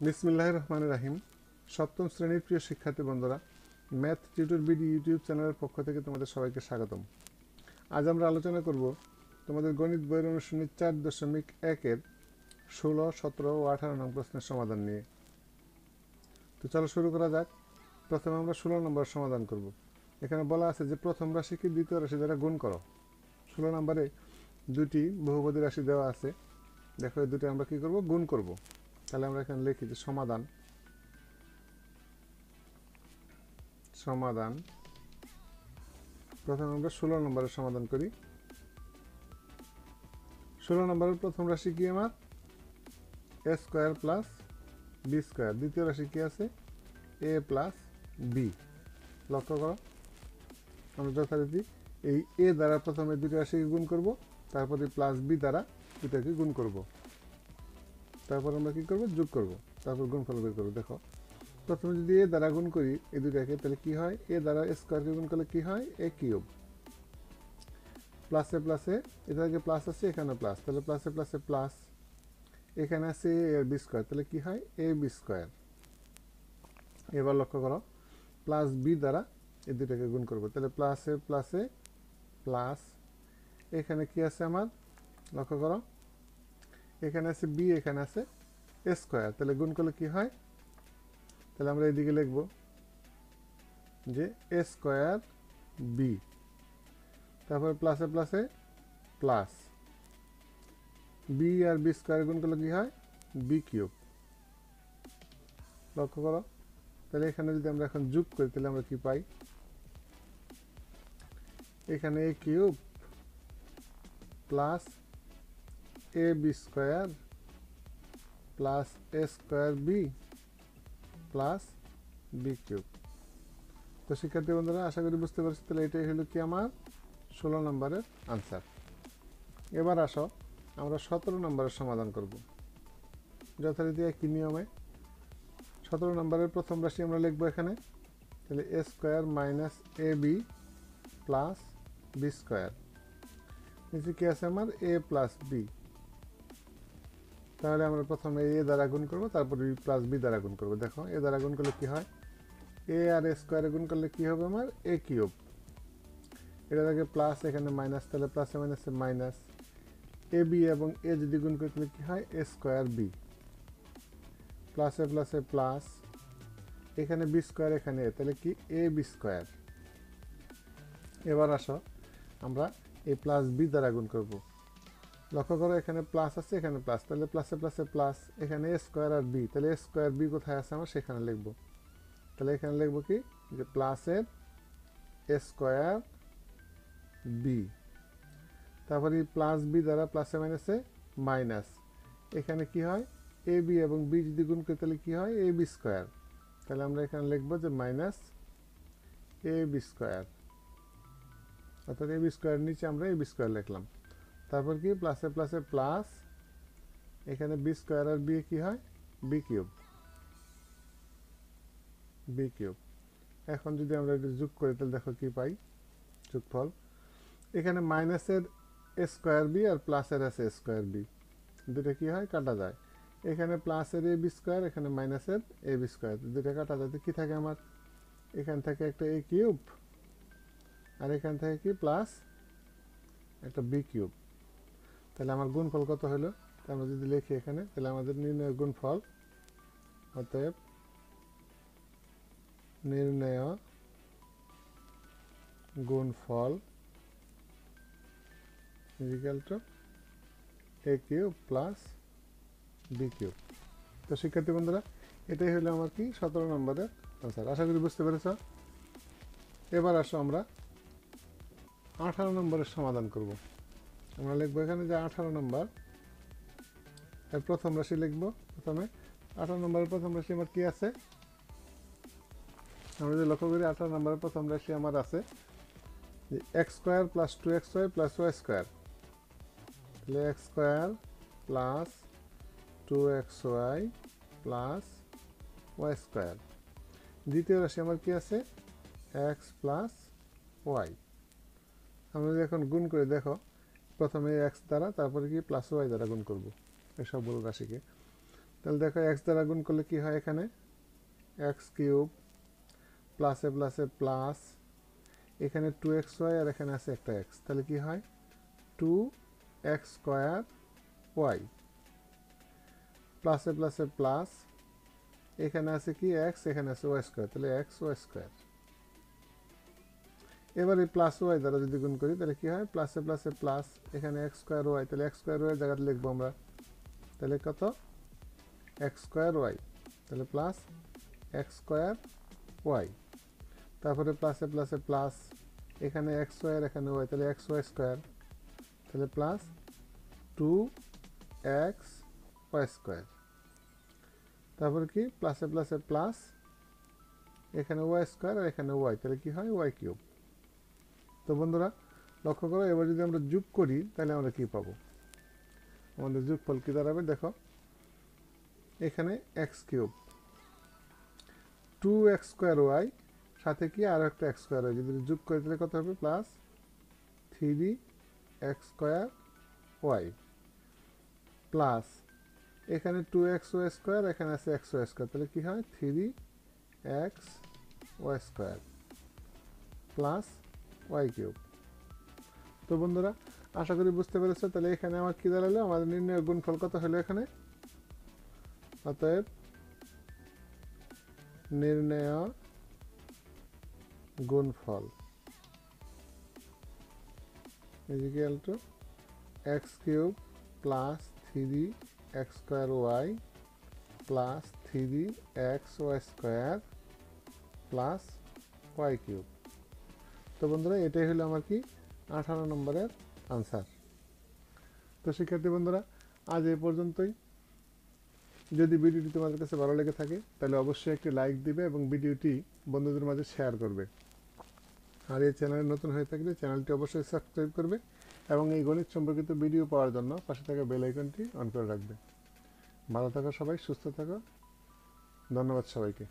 বিসমিল্লাহির রহমানির রহিম। সপ্তম শ্রেণীর প্রিয় শিক্ষার্থী বন্ধুরা, ম্যাথ টিউটর বিডি ইউটিউব চ্যানেলের পক্ষ থেকে তোমাদের সবাইকে স্বাগতম। আজ আমরা আলোচনা করব তোমাদের গণিত বইয়ের অনুশীলনী 4.1-এর 16, 17 ও 18 নং প্রশ্নের সমাধান নিয়ে। তো চলো শুরু করা যাক। প্রথমে আমরা 16 নম্বর সমাধান করব। এখানে বলা আছে যে প্রথম রাশিকে দ্বিতীয় রাশি দ্বারা গুণ করো। 16 নম্বরে দুটি বহুপদী রাশি দেওয়া আছে। দেখো এই দুটি আমরা কি করব? গুণ করব। তাহলে আমরা এখানে লিখি যে সমাধান প্রথমে আমরা 16 নম্বরের সমাধান করি। 16 নম্বরের প্রথম রাশি কি আমার? এ স্কোয়ার প্লাস বি স্কোয়ার। দ্বিতীয় রাশি কি আছে? এ প্লাস বি। লক্ষ্য করো, আমরা যথারীতি এই এ দ্বারা প্রথমে দুটি রাশিকে গুণ করব, তারপরে প্লাস বি দ্বারা দুটাকে গুণ করব, তারপর আমরা কি করব? যোগ করব, তারপর গুণফল বের করব। দেখো প্রথমে যদি এ দ্বারা গুণ করি এই দুটাকে, তাহলে কি হয়? এ দ্বারা স্কোয়ারকে গুণ করলে কি হয়? এ কিউব। প্লাসে প্লাসে, এটার আগে প্লাস আছে, এখানে প্লাস, তাহলে প্লাসে প্লাসে প্লাস। এখানে আছে এ বি স্কোয়ার, তাহলে কি হয়? এ বি স্কোয়ার। এবার লক্ষ্য করো, প্লাস বি দ্বারা এই দুটাকে গুণ করবো, তাহলে প্লাসে প্লাসে প্লাস। এখানে কি আছে আমার? লক্ষ্য করো, এখানে আছে বি, এখানে আছে এ স্কোয়ার, তাহলে গুণ করলে কি হয়? তাহলে আমরা এদিকে লিখব যে এ স্কোয়ার বি, তারপরে প্লাসে প্লাসে প্লাস, বি আর বি স্কোয়ার গুণ করলে কি হয়? B cube. লক্ষ্য করো, তাহলে এখানে যদি আমরা এখন যোগ করি তাহলে আমরা কি পাই? এখানে A cube plus A B square plus A square B plus B cube. তো শিক্ষার্থী বন্ধুরা, আশা করি বুঝতে পারছি। তাহলে এটাই হলো কি আমার 16 নম্বরের আনসার। এবার আসো আমরা 17 নম্বরের সমাধান করব যথারীতি একই নিয়মে। 17 নম্বরের প্রথম রাশি আমরা লিখবো এখানে, তাহলে এ square minus A B plus B square. নিচে কি আছে আমার? এ প্লাস বি। তাহলে আমরা প্রথমে এ দ্বারা গুণ করবো, তারপর বি প্লাস বি দ্বারা গুণ করবো। দেখো এ দ্বারা গুণ করলে কি হয়? এ আর এ স্কোয়ারে গুণ করলে কি হবে আমার? এ কিউব। এটা থেকে প্লাস, এখানে মাইনাস, তাহলে প্লাসে মাইনাসে মাইনাস। এ বি এবং এ যদি গুণ করি তাহলে কি হয়? এ স্কোয়ার বি। প্লাসে প্লাসে প্লাস, এখানে বি স্কোয়ার, এখানে এ, তাহলে কি? এ বি স্কোয়ার। এবার আসো আমরা এ প্লাস বি দ্বারা গুণ করব। লক্ষ্য করো, এখানে প্লাস আছে, এখানে প্লাস, তাহলে প্লাসে প্লাসে প্লাস। এখানে এ স্কোয়ার আর বি, তাহলে এ স্কোয়ার বি কোথায় আছে আমার? সেখানে লিখবো। তাহলে এখানে লিখবো কি? যে প্লাসের এ স্কোয়ার বি, তারপরে প্লাস বি দ্বারা প্লাসে মাইনাসে মাইনাস। এখানে কি হয়? এ বি এবং বি যদি গুণ করি তাহলে কি হয়? এ বি স্কোয়ার। তাহলে আমরা এখানে লিখবো যে মাইনাস এ বি স্কোয়ার, অর্থাৎ এ বি স্কোয়ার নিচে আমরা এ বি স্কোয়ার লিখলাম। তারপর কি? প্লাসে প্লাসে প্লাস, এখানে বি স্কোয়ার আর বি কি হয়? B cube. B cube. এখন যদি আমরা এটা যোগ করি তাহলে দেখো কি পাই? যোগফল, এখানে মাইনাসের এ স্কোয়ার বি আর প্লাসের আছে এ স্কোয়ার বি, দুটো কি হয়? কাটা যায়। এখানে প্লাসের এ বি স্কোয়ার, এখানে মাইনাসের এ বি স্কোয়ার, দুটো কাটা যায়। কি থাকে আমার? এখান থেকে একটা এ কিউব, আর এখান থেকে কি? প্লাস একটা বি কিউব। তাহলে আমার গুণফল কত হলো? আমরা যদি লিখি এখানে, তাহলে আমাদের নির্ণয় গুণফল, অতএব নির্ণয় গুণফল equal to A cube plus B cube. তো শিক্ষার্থী বন্ধুরা, এটাই হলো আমার কি 17 নম্বরের আনসার। আশা করি বুঝতে পেরেছ। এবার আসো আমরা 18 নম্বরের সমাধান করব। আমরা লিখবো এখানে যে 18 নম্বর এর প্রথম রাশি লিখবো। প্রথমে 18 নম্বরের প্রথম রাশি আমার কি আছে? আমরা যদি লক্ষ্য করি 18 নম্বরের প্রথম রাশি আমার আছে যে x square plus 2xy plus y square. তাহলে x square plus 2xy plus y square. দ্বিতীয় রাশি আমার কি আছে? X plus y. আমরা যদি এখন গুণ করে দেখো, প্রথমে এক্স দ্বারা, তারপরে কি? প্লাস ওয়াই দ্বারা গুণ করবো এই সবগুলো রাশিকে। তাহলে দেখো এক্স দ্বারা গুণ করলে কি হয়, এখানে এক্স কিউব প্লাসে প্লাসে প্লাস, এখানে 2xy আর এখানে আছে একটা এক্স, তাহলে কি হয় 2x² প্লাসে প্লাসে প্লাস, এখানে আছে কি এক্স, এখানে আছে ওয়াই স্কোয়ার, তাহলে এক্স ওয়াই স্কোয়ার। এবার এই প্লাস ওয়াই দ্বারা যদি গুণ করি তাহলে কি হয়, প্লাসে প্লাসে প্লাস, এখানে এক্স স্কোয়ার ওয়াই, তাহলে এক্স স্কোয়ার ওয়াই জায়গাতে লিখবো আমরা, তাহলে কত এক্স স্কোয়ার ওয়াই, তাহলে প্লাস এক্স স্কোয়ার ওয়াই, তারপরে প্লাসে প্লাসে প্লাস, এখানে এক্স ওয়াই আর এখানে ওয়াই, তাহলে এক্স ওয়াই স্কোয়ার, তাহলে প্লাস 2xy স্কোয়ার, তারপরে কি প্লাসে প্লাসে প্লাস, এখানে ওয়াই স্কোয়ার আর এখানে ওয়াই, তাহলে কি হয় ওয়াই কিউব। তো বন্ধুরা লক্ষ্য করো, এবার যদি আমরা যোগ করি তাহলে আমরা কি পাবো, আমাদের যোগফল কি দাঁড়াবে, দেখো এখানে এক্স কিউব 2x²y সাথে কি আরও একটা এক্স স্কোয়ার হয়, যদি যোগ করে তাহলে কত হবে, প্লাস 3x² প্লাস এখানে 2xy² এখানে আছে xy², তাহলে কি হয় 3xy² প্লাস ওয়াই কিউব। তো বন্ধুরা আশা করি বুঝতে পেরেছো, তাহলে এখানে আমার কি দাঁড়ালো, আমাদের নির্ণয় গুণফল কত হলো এখানে, অতএব নির্ণয় গুণফল equal to x³ plus 3x² plus 3xy² plus Y cube. তো বন্ধুরা এটাই হলো আমার কি 18 নম্বরের আনসার। তো শিক্ষার্থী বন্ধুরা আজ এই পর্যন্তই। যদি ভিডিওটি তোমাদের কাছে ভালো লেগে থাকে তাহলে অবশ্যই একটি লাইক দিবে এবং ভিডিওটি বন্ধুদের মাঝে শেয়ার করবে। আর এই চ্যানেলে নতুন হয়ে থাকলে চ্যানেলটি অবশ্যই সাবস্ক্রাইব করবে এবং এই গণিত সম্পর্কিত ভিডিও পাওয়ার জন্য পাশে থাকা বেল আইকনটি অন করে রাখবে। ভালো থাকো সবাই, সুস্থ থাকো, ধন্যবাদ সবাইকে।